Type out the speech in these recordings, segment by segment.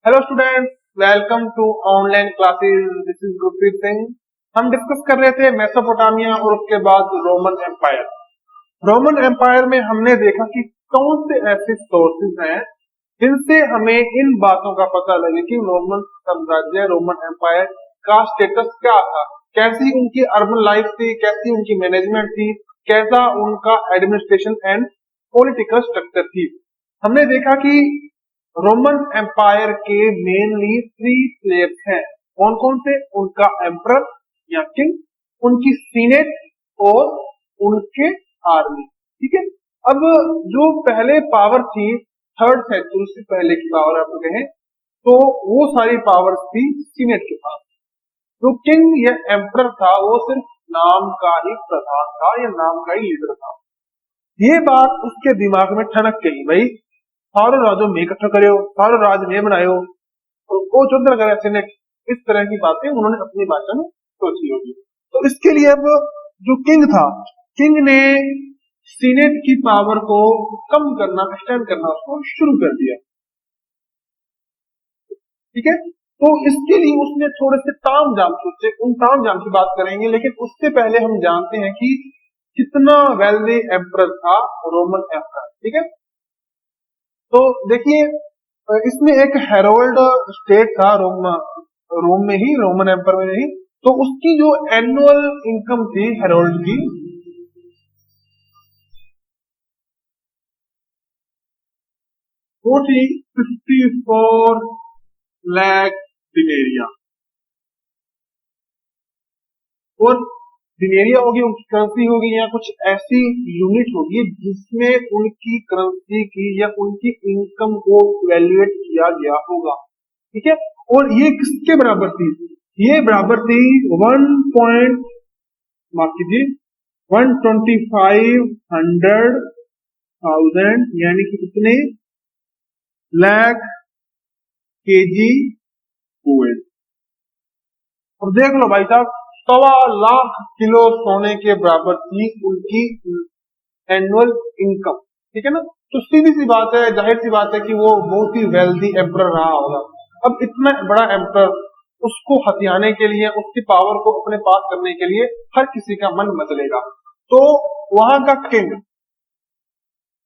Hello students, welcome to online classes. This is Gurpreet Singh. हम discuss कर रहे थे मेसोपोटामिया और उसके बाद रोमन एम्पायर। रोमन एम्पायर में हमने देखा कि कौन से ऐसे सोर्सेज हैं जिनसे हमें इन बातों का पता लगे कि रोमन साम्राज्य, रोमन एम्पायर का स्टेटस क्या था, कैसी उनकी अर्बन लाइफ थी, कैसी उनकी मैनेजमेंट थी, कैसा उनका एडमिनिस्ट्रेशन एंड पॉलिटिकल स्ट्रक्चर थी। हमने देखा कि रोमन एम्पायर के मेनली थ्री प्लेयर्स हैं। कौन कौन से? उनका एम्परर या किंग, उनकी सीनेट और उनके आर्मी। ठीक है। अब जो पहले पावर थी, थर्ड सेंचुरी से पहले की पावर आप कहें तो वो सारी पावर्स थी सीनेट के पास। जो किंग या एम्परर था वो सिर्फ नाम का ही प्रधान था या नाम का ही लीडर था। ये बात उसके दिमाग में ठनक गई, भाई सारो राजो में इकट्ठा करो, सारो राज में बनायो, तो वो चुनकर करे सीनेट। इस तरह की बातें उन्होंने अपनी भाषा में सोची होगी। तो इसके लिए अब जो किंग था, किंग ने सीनेट की पावर को कम करना, एक्सटेंड करना उसको शुरू कर दिया। ठीक है। तो इसके लिए उसने थोड़े से ताम झाम सोचे, उन ताम झाम की बात करेंगे, लेकिन उससे पहले हम जानते हैं कि कितना वेल्दी एम्परर था रोमन एम्परर। ठीक है। तो देखिए, इसमें एक हेरोल्ड स्टेट था रोम में ही, रोमन एम्पायर में ही। तो उसकी जो एनुअल इनकम थी हेरोल्ड की, वो थी 54 लाख दिनेरिया। और दिनेरिया होगी उनकी करेंसी होगी, या कुछ ऐसी यूनिट होगी जिसमें उनकी करेंसी की या उनकी इनकम को वैल्यूएट किया गया होगा। ठीक है। और ये किसके बराबर थी? ये बराबर थी 1 माफ कीजिए 125,000, यानी कि कितने लाख केजी गोल्ड। और देख लो भाई साहब, 1.25 लाख किलो सोने के बराबर थी उनकी एनुअल इनकम। ठीक है ना। तो सीधी सी बात है, जाहिर सी बात है कि वो बहुत ही वेल्दी एम्परर रहा होगा। अब इतना बड़ा एम्परर, उसको हथियाने के लिए, उसकी पावर को अपने पास करने के लिए हर किसी का मन मचलेगा। तो वहां का किंग,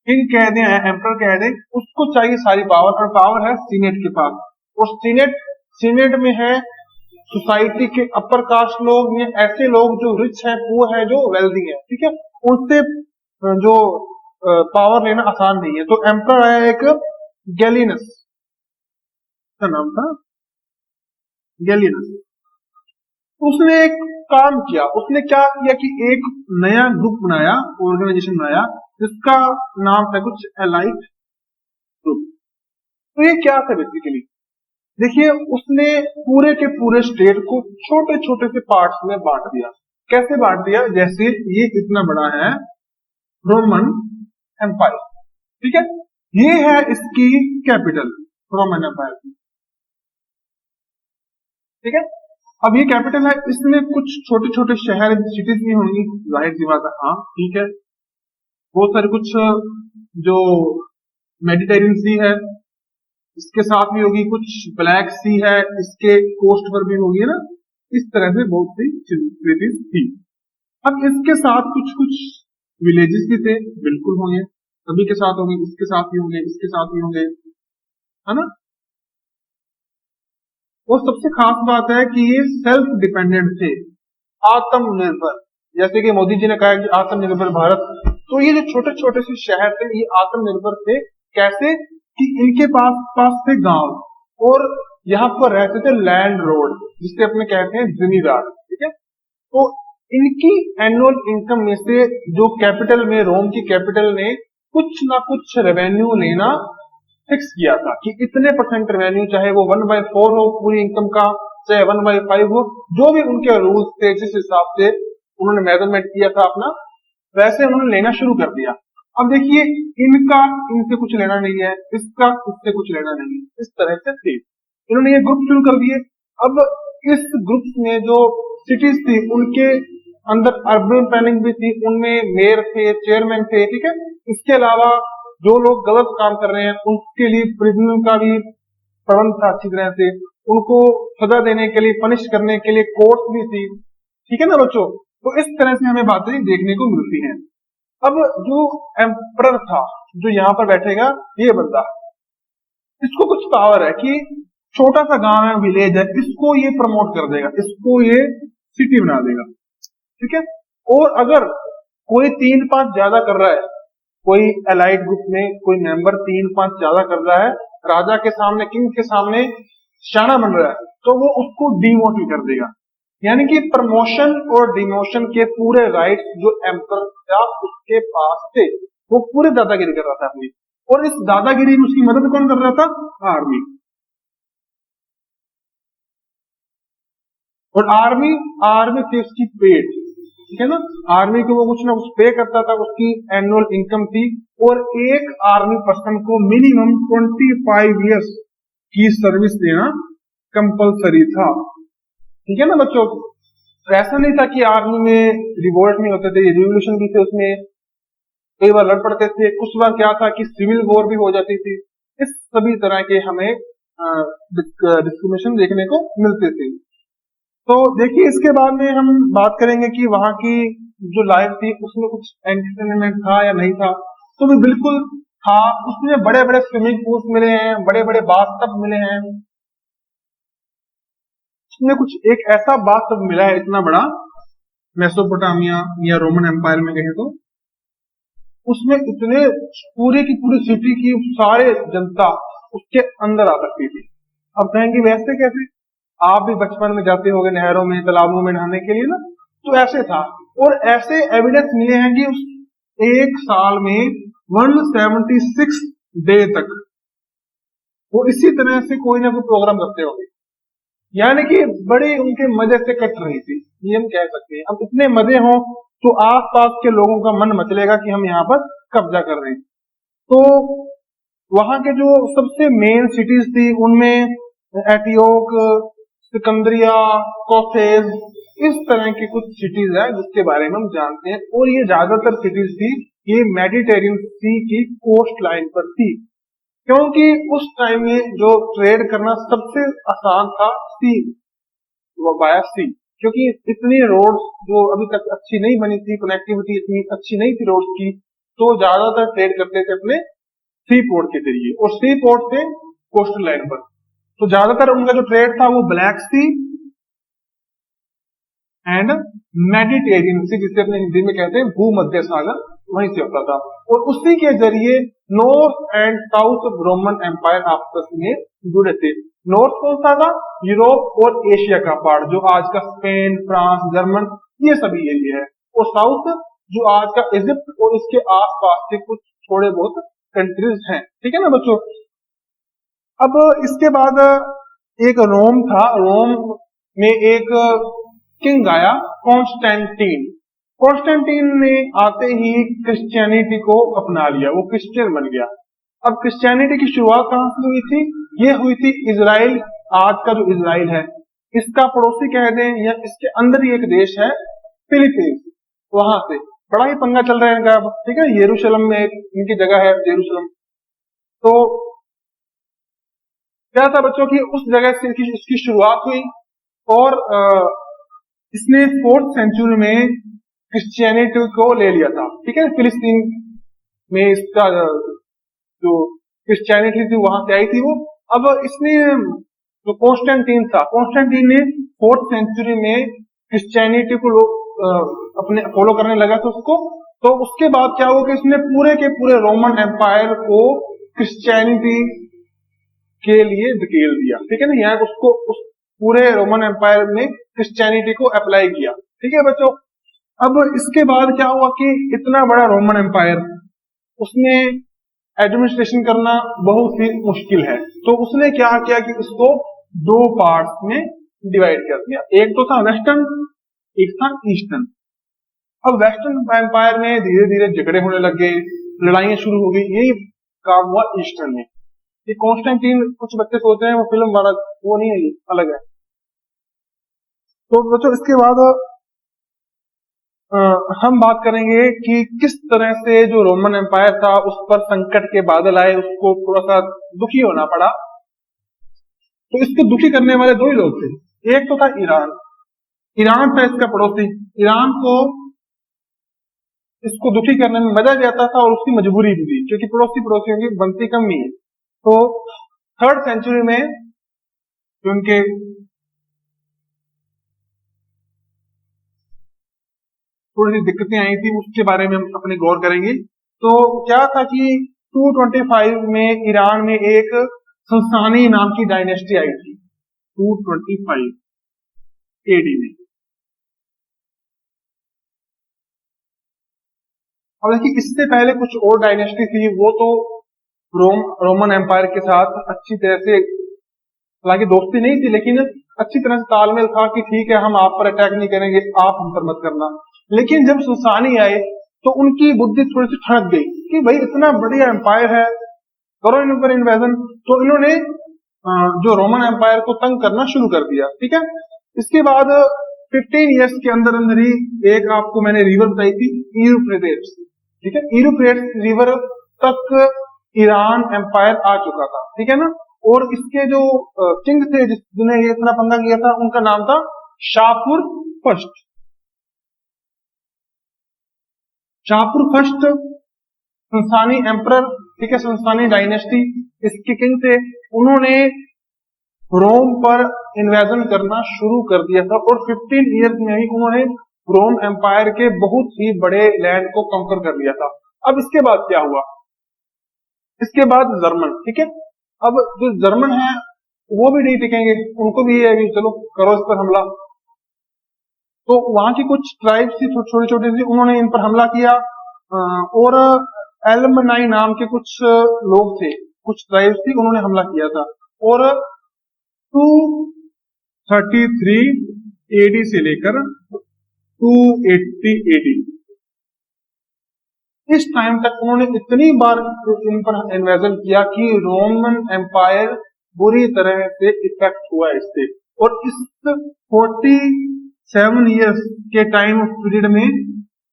किंग कह दें, एम्परर कह दें, उसको चाहिए सारी पावर, और पावर है सीनेट के पास। और सीनेट सीनेट में है सोसाइटी के अपर कास्ट लोग, या ऐसे लोग जो रिच है, पुअर है, जो वेल्दी है। ठीक है। उनसे जो पावर लेना आसान नहीं है। तो एम्परर आया एक गैलिनस, का नाम था गैलिनस। उसने एक काम किया, उसने क्या किया कि एक नया ग्रुप बनाया, ऑर्गेनाइजेशन बनाया, जिसका नाम था कुछ एलाइट ग्रुप। तो ये क्या था बेसिकली? देखिए, उसने पूरे के पूरे स्टेट को छोटे छोटे से पार्ट्स में बांट दिया। कैसे बांट दिया? जैसे ये इतना बड़ा है रोमन एम्पायर। ठीक है। ये है इसकी कैपिटल, रोमन एम्पायर की। ठीक है। अब ये कैपिटल है, इसमें कुछ छोटे छोटे शहर, सिटीज भी होंगी, जाहिर सी बात है। हाँ ठीक है। बहुत सारे कुछ जो मेडिटेरियन सी है इसके साथ भी होगी, कुछ ब्लैक सी है इसके कोस्ट पर भी होगी ना। इस तरह से बहुत सी सिटीज थी। अब इसके साथ कुछ कुछ विलेजेस भी थे, बिल्कुल होंगे, सभी के साथ होंगे, इसके साथ भी होंगे, इसके साथ भी होंगे, है ना। और सबसे खास बात है कि ये सेल्फ डिपेंडेंट थे, आत्मनिर्भर। जैसे कि मोदी जी ने कहा कि आत्मनिर्भर भारत, तो ये जो छोटे छोटे से शहर थे ये आत्मनिर्भर थे। कैसे? कि इनके पास पास थे गांव, और यहाँ पर रहते थे लैंड रोड, जिसे अपने कहते हैं जमींदार। ठीक है। तो इनकी एनुअल इनकम में से जो कैपिटल में, रोम की कैपिटल ने कुछ ना कुछ रेवेन्यू लेना फिक्स किया था कि इतने परसेंट रेवेन्यू, चाहे वो 1/4 हो पूरी इनकम का, चाहे 1/5 हो, जो भी उनके रूल्स थे, जिस हिसाब से उन्होंने मेजरमेंट किया था अपना, वैसे उन्होंने लेना शुरू कर दिया। अब देखिए, इनका इनसे कुछ लेना नहीं है, इसका इससे कुछ लेना नहीं है, इस तरह से थे। इन्होंने ये ग्रुप शुरू कर दिए। अब इस ग्रुप में जो सिटीज थी उनके अंदर अर्बन प्लानिंग भी थी, उनमें मेयर थे, चेयरमैन थे। ठीक है। इसके अलावा जो लोग गलत काम कर रहे हैं उनके लिए प्रिजन का भी प्रबंध था अच्छी तरह से, उनको सजा देने के लिए, पनिश करने के लिए कोर्ट भी थी। ठीक है ना बच्चों, तो इस तरह से हमें बातें देखने को मिलती हैं। अब जो एम्परर था, जो यहाँ पर बैठेगा ये बंदा, इसको कुछ पावर है कि छोटा सा गांव है, विलेज है, इसको ये प्रमोट कर देगा, इसको ये सिटी बना देगा। ठीक है, और अगर कोई 3-5 ज्यादा कर रहा है, कोई एलाइड ग्रुप में कोई मेंबर 3-5 ज्यादा कर रहा है, राजा के सामने, किंग के सामने शाना बन रहा है, तो वो उसको डिमोट कर देगा। यानी कि प्रमोशन और डिमोशन के पूरे राइट्स जो एम्पर था उसके पास थे, वो पूरे दादागिरी कर रहा था अपनी, और इस दादागिरी में उसकी मदद कौन कर रहा था? आर्मी। और आर्मी थी उसकी पेड, ठीक है ना, आर्मी को वो कुछ ना कुछ पे करता था, उसकी एनुअल इनकम थी, और एक आर्मी पर्सन को मिनिमम 25 इयर्स की सर्विस देना कंपलसरी था। ठीक है ना बच्चों, ऐसा नहीं था कि आर्मी में रिवोल्ट नहीं होते थे, रिवोल्यूशन भी थे उसमें, कई बार लड़ पड़ते थे, कुछ बार क्या था कि सिविल वॉर भी हो जाती थी। इस सभी तरह के हमें डिस्क्रिमिनेशन देखने को मिलते थे। तो देखिए, इसके बाद में हम बात करेंगे कि वहां की जो लाइफ थी उसमें कुछ एंटरटेनमेंट था या नहीं था। तो भी बिल्कुल था, उसमें बड़े बड़े स्विमिंग पूल्स मिले हैं, बड़े बड़े बाथटब मिले हैं, उसमें कुछ एक ऐसा बाथटब मिला है इतना बड़ा, मेसोपोटामिया या रोमन एम्पायर में कहें तो, उसमें इतने पूरी की पूरी सिटी की सारे जनता उसके अंदर आ सकती थी। अब कहेंगे वैसे कैसे, आप भी बचपन में जाते होंगे नहरों में, तालाबों में नहाने के लिए ना, तो ऐसे था। और ऐसे एविडेंस मिले हैं कि उस एक साल में 176 डे तक वो इसी तरह से कोई ना कोई प्रोग्राम करते होंगे, यानी कि बड़ी उनके मजे से कट रही थी, ये हम कह सकते हैं। अब इतने मजे हों तो आसपास के लोगों का मन मचलेगा कि हम यहाँ पर कब्जा कर रहे हैं। तो वहां के जो सबसे मेन सिटीज थी उनमें एंटियोक, सिकंदरिया, कोथेज, इस तरह की कुछ सिटीज है जिसके बारे में हम जानते हैं। और ये ज्यादातर सिटीज थी, ये मेडिटेरियन सी की कोस्ट लाइन पर थी, क्योंकि उस टाइम में जो ट्रेड करना सबसे आसान था सी, वाया सी, क्योंकि इतनी रोड्स जो अभी तक अच्छी नहीं बनी थी, कनेक्टिविटी इतनी अच्छी नहीं थी रोड्स की, तो ज्यादातर ट्रेड करते थे अपने सी पोर्ट के जरिए, और सी पोर्ट थे कोस्टल लाइन पर। तो ज्यादातर उनका जो ट्रेड था वो ब्लैक सी एंड मेडिटेरियन सी, जिसे अपने हिंदी में कहते हैं भूमध्य सागर, वहीं से होता था। और उसी के जरिए north and south Roman empire आपस में जुड़े थे। नॉर्थ कौन सा था? यूरोप और एशिया का पार्ट, जो आज का स्पेन, फ्रांस, जर्मन, ये सभी एरिया है। और साउथ जो आज का इजिप्ट और इसके आसपास के कुछ थोड़े बहुत कंट्रीज हैं। ठीक है ना बच्चों। अब इसके बाद एक रोम था, रोम में एक किंग आया, कॉन्स्टेंटीन। कॉन्स्टेंटीन ने आते ही क्रिश्चियनिटी को अपना लिया, वो क्रिश्चियन बन गया। अब क्रिश्चियनिटी की शुरुआत कहां से हुई थी? ये हुई थी इजराइल, आज का जो इजराइल है इसका पड़ोसी कह दें, या इसके अंदर ही एक देश है फिलीपींस, वहां से बड़ा ही पंगा चल रहा है इनका। ठीक है, यरूशलेम में इनकी जगह है, यरूशलेम। तो क्या था बच्चों की, उस जगह से इसकी शुरुआत हुई, और इसने 4th सेंचुरी में क्रिश्चियनिटी को ले लिया था। ठीक है, फिलिस्तीन में इसका जो क्रिश्चियनिटी थी वहां से आई थी वो। अब इसने जो कॉन्स्टेंटीन था, कॉन्स्टेंटीन ने 4th सेंचुरी में क्रिश्चियनिटी को अपने फॉलो करने लगा था उसको। तो उसके बाद क्या हुआ कि इसने पूरे के पूरे रोमन एम्पायर को क्रिश्चियनिटी के लिए धकेल दिया। ठीक है ना, यहाँ उसको उस पूरे रोमन एम्पायर में क्रिश्चियनिटी को अप्लाई किया। ठीक है बच्चों। अब इसके बाद क्या हुआ कि इतना बड़ा रोमन एम्पायर, उसमें एडमिनिस्ट्रेशन करना बहुत ही मुश्किल है। तो उसने क्या किया कि इसको 2 पार्ट्स में डिवाइड कर दिया। एक तो था वेस्टर्न, एक था ईस्टर्न। अब वेस्टर्न एम्पायर में धीरे धीरे झगड़े होने लग गए, लड़ाइयां शुरू हो गई, यही काम हुआ ईस्टर्न में। ये कॉन्स्टेंटीन, कुछ बच्चे सोचते हैं वो फिल्म वाला, वो नहीं है, ये अलग है। तो बच्चों इसके बाद हम बात करेंगे कि किस तरह से जो रोमन एम्पायर था उस पर संकट के बादल आए, उसको थोड़ा सा दुखी होना पड़ा। तो इसको दुखी करने वाले दो ही लोग थे। एक तो था ईरान, ईरान था इसका पड़ोसी। ईरान को इसको दुखी करने में मजा भी आता था और उसकी मजबूरी भी थी, क्योंकि पड़ोसियों की बनती कम नहीं है। तो 3rd सेंचुरी में जो उनके थोड़ी सी दिक्कतें आई थी उसके बारे में हम अपने गौर करेंगे। तो क्या था कि 225 में ईरान में एक सल्सानी नाम की डायनेस्टी आई थी, 225 एडी में। और देखिए इससे पहले कुछ और डायनेस्टी थी, वो तो रोमन एम्पायर के साथ अच्छी तरह से, हालांकि दोस्ती नहीं थी लेकिन अच्छी तरह से तालमेल था कि ठीक है हम आप पर अटैक नहीं करेंगे, आप हम पर मत करना। लेकिन जब सुसानी आए तो उनकी बुद्धि थोड़ी सी ठनक गई कि भाई इतना बढ़िया एम्पायर है, करो इन पर इन्वेजन। तो इन्होंने जो रोमन एम्पायर को तंग करना शुरू कर दिया। ठीक है, इसके बाद 15 ईयर्स के अंदर अंदर ही एक आपको मैंने रिवर बताई थी, यूफ्रेटिस। ठीक है, यूफ्रेटिस रिवर तक ईरान एम्पायर आ चुका था। ठीक है ना, और इसके जो किंग थे जिन्हें ये इतना पंगा किया था, उनका नाम था शाहपुर फर्स्ट। शाहपुर फर्स्ट संस्थानी एम्परर, ठीक है, संस्थानी डायनेस्टी, इसके किंग थे। उन्होंने रोम पर इन्वेजन करना शुरू कर दिया था और 15 ईयर्स में ही उन्होंने रोम एम्पायर के बहुत ही बड़े लैंड को कंकर कर लिया था। अब इसके बाद क्या हुआ, इसके बाद जर्मन। ठीक है, अब जो जर्मन है वो भी नहीं टिकेंगे, उनको भी ये चलो करो इस पर हमला। तो वहां की कुछ ट्राइब्स थी छोटी छोटी सी, उन्होंने इन पर हमला किया। और एल्मनाई नाम के कुछ लोग थे, कुछ ट्राइब्स थी, उन्होंने हमला किया था। और 233 एडी से लेकर 280 एडी इस टाइम तक उन्होंने इतनी बार इन पर इन्वेजन किया कि रोमन एम्पायर बुरी तरह से इफेक्ट हुआ इससे। और इस 47 ईयर्स के टाइम पीरियड में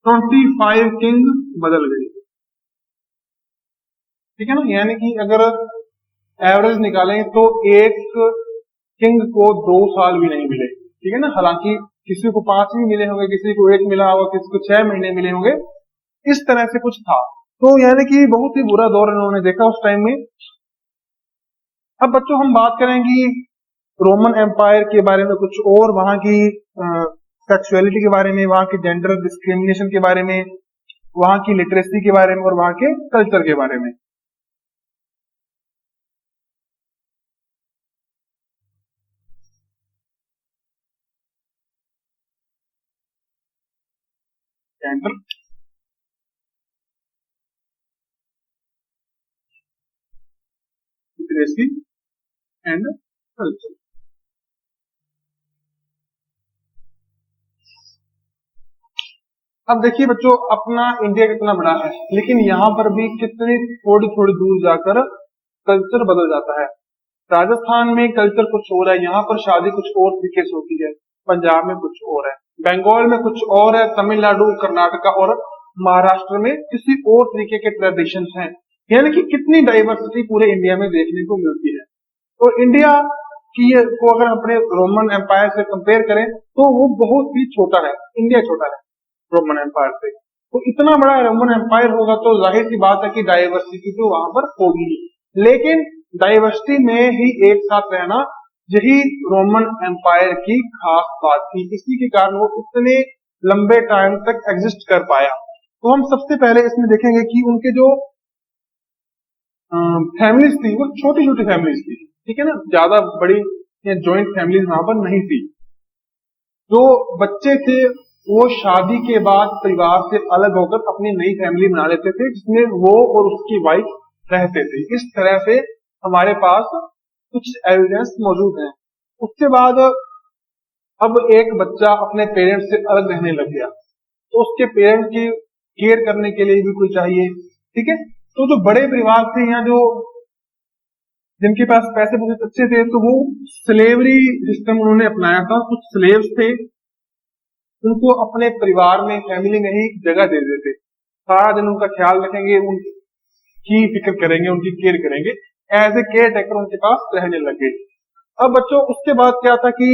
25 किंग बदल गए। ठीक है ना, यानी कि अगर एवरेज निकालें तो एक किंग को 2 साल भी नहीं मिले। ठीक है ना, हालांकि किसी को 5 भी मिले होंगे, किसी को 1 मिला होगा, किसी को 6 महीने मिले होंगे, इस तरह से कुछ था। तो यानी कि बहुत ही बुरा दौर इन्होंने देखा उस टाइम में। अब बच्चों हम बात करेंगे रोमन एम्पायर के बारे में कुछ और, वहां की सेक्सुअलिटी के बारे में, वहां के जेंडर डिस्क्रिमिनेशन के बारे में, वहां की लिटरेसी के बारे में और वहां के कल्चर के बारे में। Gender, literacy and culture. अब देखिए बच्चों, अपना इंडिया कितना बड़ा है, लेकिन यहाँ पर भी कितनी थोड़ी थोड़ी दूर जाकर कल्चर बदल जाता है। राजस्थान में कल्चर कुछ और है, यहाँ पर शादी कुछ और तरीके से होती है, पंजाब में कुछ और है, बंगाल में कुछ और है, तमिलनाडु, कर्नाटका और महाराष्ट्र में किसी और तरीके के ट्रेडिशन हैं। यानी कि कितनी डाइवर्सिटी पूरे इंडिया में देखने को मिलती है। तो इंडिया की को अगर अपने रोमन एम्पायर से कंपेयर करें तो वो बहुत ही छोटा है, इंडिया छोटा है रोमन एम्पायर से। तो इतना बड़ा रोमन एम्पायर होगा तो जाहिर सी बात है कि डाइवर्सिटी तो वहां पर होगी, लेकिन डाइवर्सिटी में ही एक साथ रहना यही रोमन एम्पायर की खास बात थी। इसी के कारण वो इतने लंबे टाइम तक एग्जिस्ट कर पाया। तो हम सबसे पहले इसमें देखेंगे कि उनके जो फैमिलीज थी वो छोटी छोटी फैमिलीज थी। ठीक है ना, ज्यादा बड़ी या ज्वाइंट फैमिलीज वहां पर नहीं थी। जो बच्चे थे वो शादी के बाद परिवार से अलग होकर अपनी नई फैमिली बना लेते थे, जिसमें वो और उसकी वाइफ रहते थे। इस तरह से हमारे पास कुछ एविडेंस मौजूद हैं। उसके बाद अब एक बच्चा अपने पेरेंट्स से अलग रहने लग गया, तो उसके पेरेंट्स की केयर करने के लिए भी कोई चाहिए। ठीक है, तो जो बड़े परिवार थे या जो जिनके पास पैसे बहुत अच्छे थे, तो वो स्लेवरी सिस्टम उन्होंने अपनाया था। कुछ स्लेव्स थे, उनको अपने परिवार में, फैमिली में ही जगह दे देते, सारा दिन उनका ख्याल रखेंगे, उनकी फिक्र करेंगे, उनकी केयर करेंगे, एज ए केयर टेकर उनके पास रहने लगे। अब बच्चों उसके बाद क्या था कि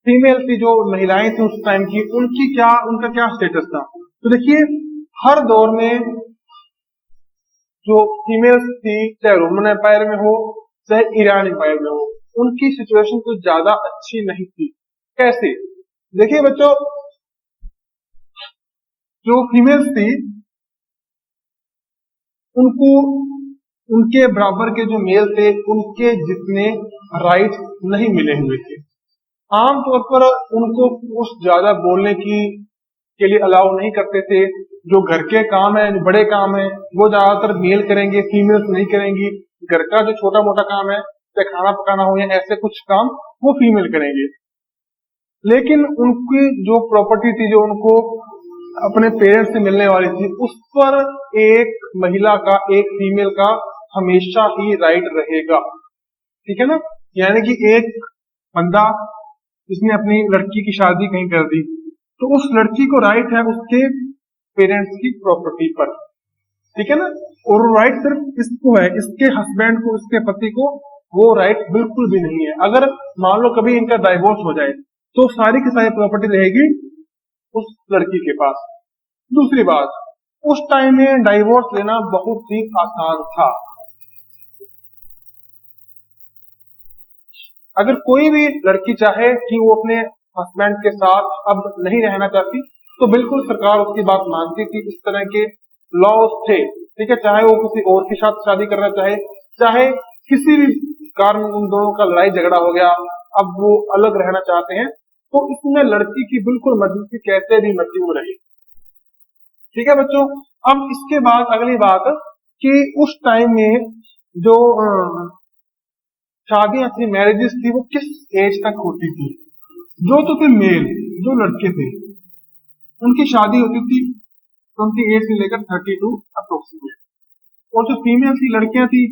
फीमेल की जो महिलाएं थी उस टाइम की, उनका क्या स्टेटस था। तो देखिए हर दौर में जो फीमेल्स थी, चाहे रोमन एम्पायर में हो चाहे ईरान एम्पायर में हो, उनकी सिचुएशन कुछ ज्यादा अच्छी नहीं थी। कैसे? देखिए बच्चों, जो फीमेल्स थी उनको उनके बराबर के जो मेल थे उनके जितने राइट्स नहीं मिले हुए थे। आमतौर पर उनको कुछ ज्यादा बोलने की के लिए अलाउ नहीं करते थे। जो घर के काम है, जो बड़े काम है, वो ज्यादातर मेल करेंगे, फीमेल्स नहीं करेंगी। घर का जो छोटा मोटा काम है, चाहे खाना पकाना हो या ऐसे कुछ काम, वो फीमेल करेंगे। लेकिन उनकी जो प्रॉपर्टी थी, जो उनको अपने पेरेंट्स से मिलने वाली थी, उस पर एक महिला का, एक फीमेल का हमेशा ही राइट रहेगा। ठीक है ना? यानी कि एक बंदा जिसने अपनी लड़की की शादी कहीं कर दी, तो उस लड़की को राइट है उसके पेरेंट्स की प्रॉपर्टी पर। ठीक है ना? और राइट सिर्फ इसको है, इसके हस्बैंड को, इसके पति को वो राइट बिल्कुल भी नहीं है। अगर मान लो कभी इनका डाइवोर्स हो जाए तो सारी की सारी प्रॉपर्टी रहेगी उस लड़की के पास। दूसरी बात, उस टाइम में डाइवोर्स लेना बहुत ही आसान था। अगर कोई भी लड़की चाहे कि वो अपने हस्बैंड के साथ अब नहीं रहना चाहती, तो बिल्कुल सरकार उसकी बात मानती थी। इस तरह के लॉज थे। ठीक है? चाहे वो किसी और के साथ शादी करना चाहे, चाहे किसी भी कारण उन दोनों का लड़ाई झगड़ा हो गया, अब वो अलग रहना चाहते हैं, तो इसमें लड़की की बिल्कुल मर्जी थी, कैसे भी मर्जी वो रही। ठीक है बच्चों? अब इसके बाद अगली बात कि उस टाइम में जो शादियां थी, मैरिजेस थी, वो किस एज तक होती थी। जो तो थे मेल, जो लड़के थे, उनकी शादी होती थी 28 से लेकर 32 अप्रोक्सीमेट। और जो फीमेल थी, लड़कियां थी,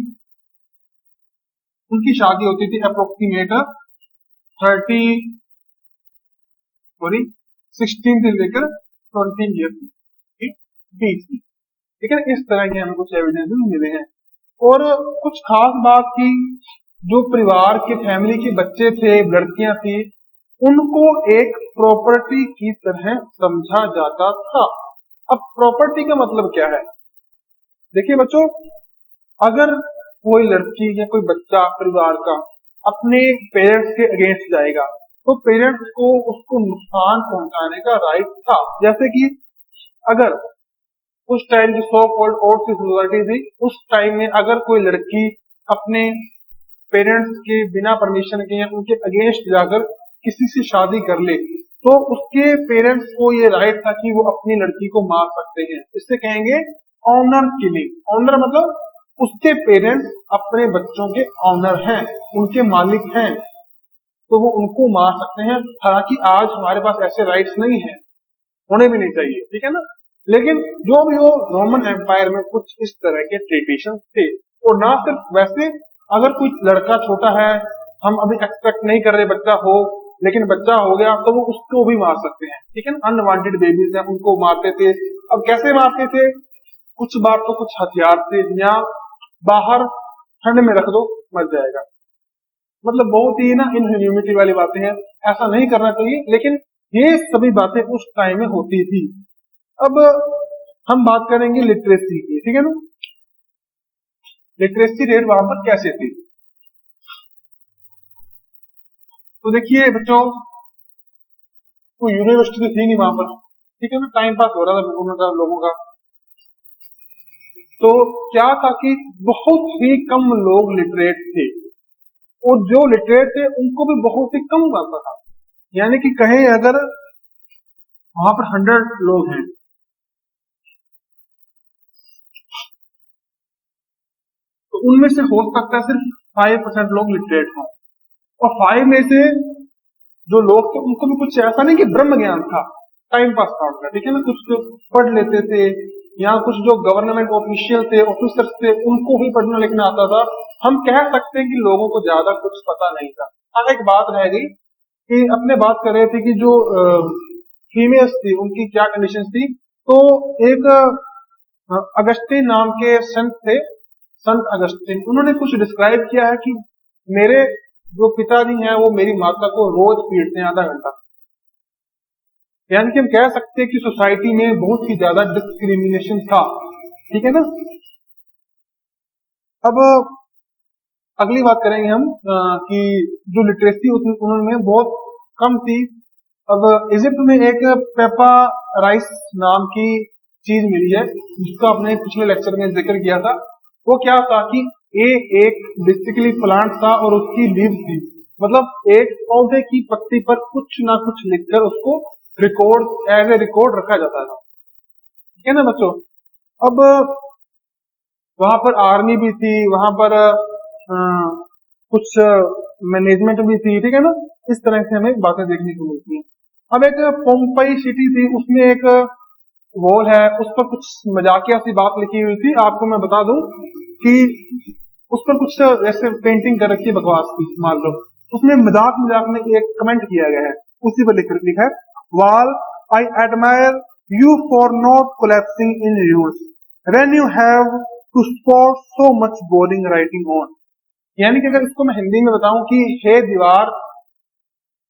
उनकी शादी होती थी अप्रोक्सीमेट 16 से लेकर 20 ईयर के बीच में। ठीक है? इस तरह के हमें कुछ एविडेंस मिले हैं। और कुछ खास बात की, जो परिवार के, फैमिली के बच्चे थे, लड़कियां थी, उनको एक प्रॉपर्टी की तरह समझा जाता था। अब प्रॉपर्टी का मतलब क्या है? देखिए बच्चों, अगर कोई लड़की या कोई बच्चा परिवार का अपने पेरेंट्स के अगेंस्ट जाएगा, तो पेरेंट्स को उसको नुकसान पहुंचाने का राइट था। जैसे कि अगर उस टाइम जो सो कॉल्ड ओल्ड सोसाइटी थी, उस टाइम में अगर कोई लड़की अपने पेरेंट्स के बिना परमिशन के या उनके अगेंस्ट जाकर किसी से शादी कर ले, तो उसके पेरेंट्स को ये राइट था कि वो अपनी लड़की को मार सकते हैं। इससे कहेंगे ऑनर किलिंग। ऑनर मतलब उसके पेरेंट्स अपने बच्चों के ऑनर हैं, उनके मालिक हैं, तो वो उनको मार सकते हैं। हालांकि आज हमारे पास ऐसे राइट्स नहीं है, होने भी नहीं चाहिए। ठीक है ना? लेकिन जो भी हो, रोमन एम्पायर में कुछ इस तरह के ट्रेडिशन थे। और ना सिर्फ वैसे, अगर कोई लड़का छोटा है, हम अभी एक्सपेक्ट नहीं कर रहे बच्चा हो, लेकिन बच्चा हो गया, तो वो उसको भी मार सकते हैं। ठीक है ना? अनवांटेड बेबीज हैं, उनको मारते थे। अब कैसे मारते थे? कुछ बार तो कुछ हथियार से, या बाहर ठंड में रख दो, मर जाएगा। मतलब बहुत ही ना इनह्यूमिटी वाली बातें हैं, ऐसा नहीं करना चाहिए। लेकिन ये सभी बातें उस टाइम में होती थी। अब हम बात करेंगे लिटरेसी की। ठीक है ना? लिटरेसी रेट वहां पर कैसे थी? तो देखिए बच्चों, कोई यूनिवर्सिटी तो थी नहीं वहां पर। ठीक है ना? टाइम पास हो रहा था उनका, लोगों का। तो क्या था कि बहुत ही कम लोग लिटरेट थे, और जो लिटरेट थे उनको भी बहुत ही कम आता था। यानी कि कहें अगर वहां पर 100 लोग हैं, तो उनमें से हो सकता है सिर्फ 5% लोग लिटरेट हों। और 5 में से जो लोग थे उनको भी कुछ ऐसा नहीं कि ब्रह्म ज्ञान था, टाइम पास था उनका। ठीक है ना? कुछ जो पढ़ लेते थे, या कुछ जो गवर्नमेंट ऑफिशियल थे, ऑफिसर्स थे, उनको भी पढ़ना लिखना आता था। हम कह सकते हैं कि लोगों को ज्यादा कुछ पता नहीं था। हाँ, एक बात रह गई कि अपने बात कर रहे थे कि जो फीमेल्स थी उनकी क्या कंडीशन थी। तो एक अगस्तीन नाम के संत थे, संत अगस्तीन, उन्होंने कुछ डिस्क्राइब किया है कि मेरे जो पिताजी हैं वो मेरी माता को रोज पीटते हैं आधा घंटा। यानी कि हम कह सकते हैं कि सोसाइटी में बहुत ही ज्यादा डिस्क्रिमिनेशन था, ठीक है ना। अब अगली बात करेंगे हम कि जो लिटरेसी उन्होंने बहुत कम थी। अब इजिप्ट में एक पेपा राइस नाम की चीज मिली है जिसका आपने पिछले लेक्चर में जिक्र किया था। वो क्या था कि एक बेसिकली प्लांट था और उसकी लीव थी, मतलब एक पौधे की पत्ती पर कुछ ना कुछ लिखकर उसको रिकॉर्ड एज ए रिकॉर्ड रखा जाता था, ठीक है ना बच्चों। अब वहां पर आर्मी भी थी, वहां पर कुछ मैनेजमेंट भी थी, ठीक है ना। इस तरह से हमें बातें देखने को मिलती हैं। अब एक पोम्पई सिटी थी, उसमें एक वॉल है, उस पर कुछ मजाकिया सी बात लिखी हुई थी। आपको मैं बता दूं कि उस पर कुछ ऐसे पेंटिंग कर रखी बकवास की, मान लो उसमें मजाक मजाक में एक कमेंट किया गया है, उसी पर लिखा है, wall I admire you for not collapsing in yours when you have to spot so much boring writing on. यानी कि अगर इसको मैं हिंदी में बताऊं कि हे दीवार,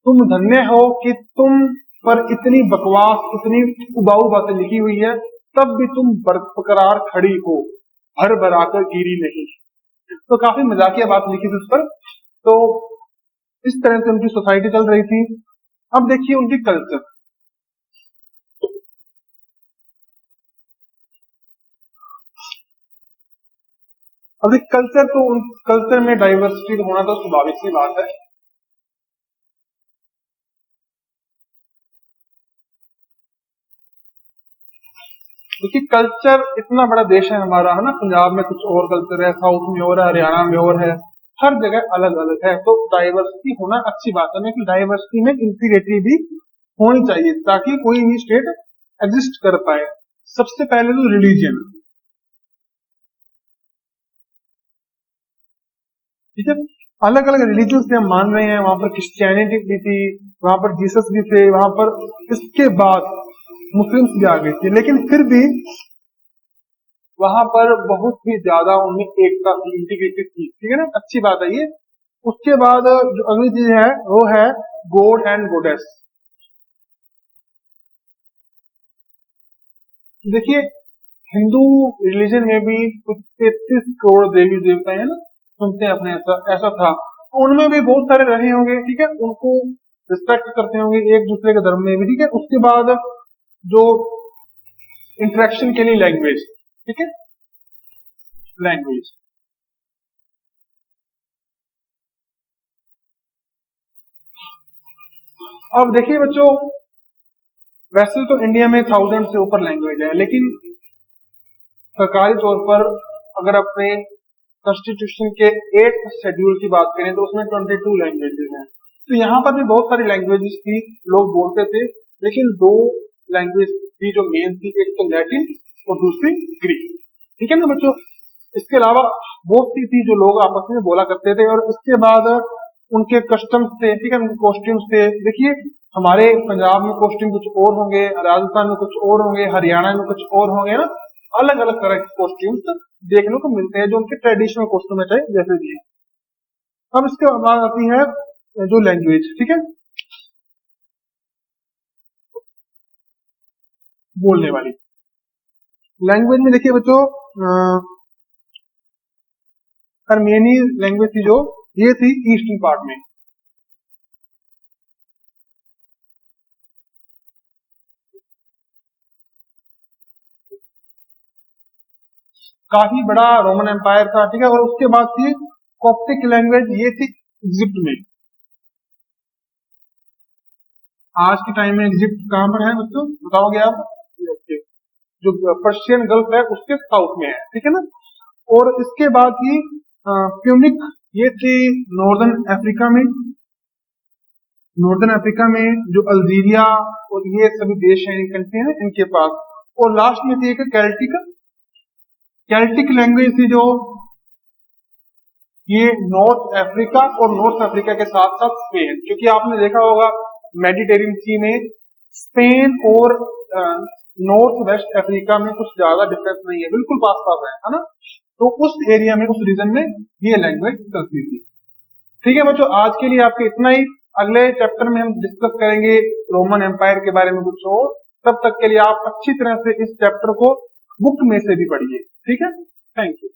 तुम धन्य हो कि तुम पर इतनी बकवास, इतनी उबाऊ बातें लिखी हुई है, तब भी तुम बरकरार खड़ी हो, भर भराकर गिरी नहीं। तो काफी मजाकिया बात लिखी थी उस पर। तो इस तरह से उनकी सोसाइटी चल रही थी। अब देखिए उनकी कल्चर। अब कल्चर तो उन कल्चर में डाइवर्सिटी होना तो स्वाभाविक सी बात है। क्योंकि कल्चर, इतना बड़ा देश है हमारा, है ना। पंजाब में कुछ और कल्चर है, साउथ में और है, हरियाणा में और है, हर जगह अलग अलग है। तो डाइवर्सिटी होना अच्छी बात है, लेकिन डाइवर्सिटी में इंटीग्रिटी भी होनी चाहिए ताकि कोई भी स्टेट एग्जिस्ट कर पाए। सबसे पहले तो रिलीजन, ठीक है। अलग अलग रिलीजन से हम मान रहे हैं, वहां पर क्रिश्चियनिटी भी थी, वहां पर जीसस भी थे, वहां पर इसके बाद मुस्लिम्स भी आ गए थे, लेकिन फिर भी वहां पर बहुत ही ज्यादा उनमें एकता थी, इंटीग्रिटी थी, ठीक है ना। अच्छी बात है ये। उसके बाद जो अगली चीज है वो है गॉड एंड गॉडेस। देखिए हिंदू रिलीजन में भी कुछ 33 करोड़ देवी देवता है ना, सुनते हैं अपने, ऐसा ऐसा था। तो उनमें भी बहुत सारे रहे होंगे, ठीक है, उनको रिस्पेक्ट करते होंगे एक दूसरे के धर्म में भी, ठीक है। उसके बाद जो इंटरेक्शन के लिए लैंग्वेज, ठीक है, लैंग्वेज। अब देखिए बच्चों, वैसे तो इंडिया में 1000 से ऊपर लैंग्वेज है, लेकिन सरकारी तौर पर अगर अपने कॉन्स्टिट्यूशन के 8th शेड्यूल की बात करें तो उसमें 22 लैंग्वेजेस हैं। तो यहाँ पर भी बहुत सारी लैंग्वेजेस थी, लोग बोलते थे, लेकिन दो लैंग्वेज थी जो मेन थी, एक तो लैटिन और दूसरी ग्रीक, ठीक है ना बच्चों। इसके अलावा बहुत सी थी जो लोग आपस में बोला करते थे। और इसके बाद उनके कस्टम्स थे, ठीक है, उनके कॉस्ट्यूम्स थे। देखिए हमारे पंजाब में कॉस्ट्यूम कुछ और होंगे, राजस्थान में कुछ और होंगे, हरियाणा में कुछ और होंगे ना। अलग अलग तरह के कॉस्ट्यूम्स देखने को मिलते हैं जो उनके ट्रेडिशनल कॉस्ट्यूम है, चाहे जैसे भी है। अब इसके बाद आती है जो लैंग्वेज, ठीक है, बोलने वाली लैंग्वेज में देखिए बच्चों, अर्मेनी लैंग्वेज थी जो, ये थी ईस्टर्न पार्ट में। काफी बड़ा रोमन एम्पायर था, ठीक है। और उसके बाद थी कॉप्टिक लैंग्वेज, ये थी इजिप्ट में। आज के टाइम में इजिप्ट कहां पर है बच्चों, बताओगे आप? ओके, जो पर्शियन गल्फ है उसके साउथ में है, ठीक है ना। और इसके बाद थी प्यूनिक, ये थी नॉर्दर्न अफ्रीका में। नॉर्दर्न अफ्रीका में जो अल्जीरिया और ये सभी देश हैं, कंट्री है इनके पास। और लास्ट में थी एक कैल्टिक, कैल्टिक लैंग्वेज थी जो, ये नॉर्थ अफ्रीका और नॉर्थ अफ्रीका के साथ साथ स्पेन, क्योंकि आपने देखा होगा मेडिटेरियन सी में स्पेन और नॉर्थ वेस्ट अफ्रीका में कुछ ज्यादा डिफरेंस नहीं है, बिल्कुल पास पास है ना। तो उस एरिया में, उस रीजन में ये लैंग्वेज चलती थी। ठीक है बच्चों, आज के लिए आपके इतना ही। अगले चैप्टर में हम डिस्कस करेंगे रोमन एम्पायर के बारे में कुछ और। तब तक के लिए आप अच्छी तरह से इस चैप्टर को बुक में से भी पढ़िए। ठीक है, थैंक यू।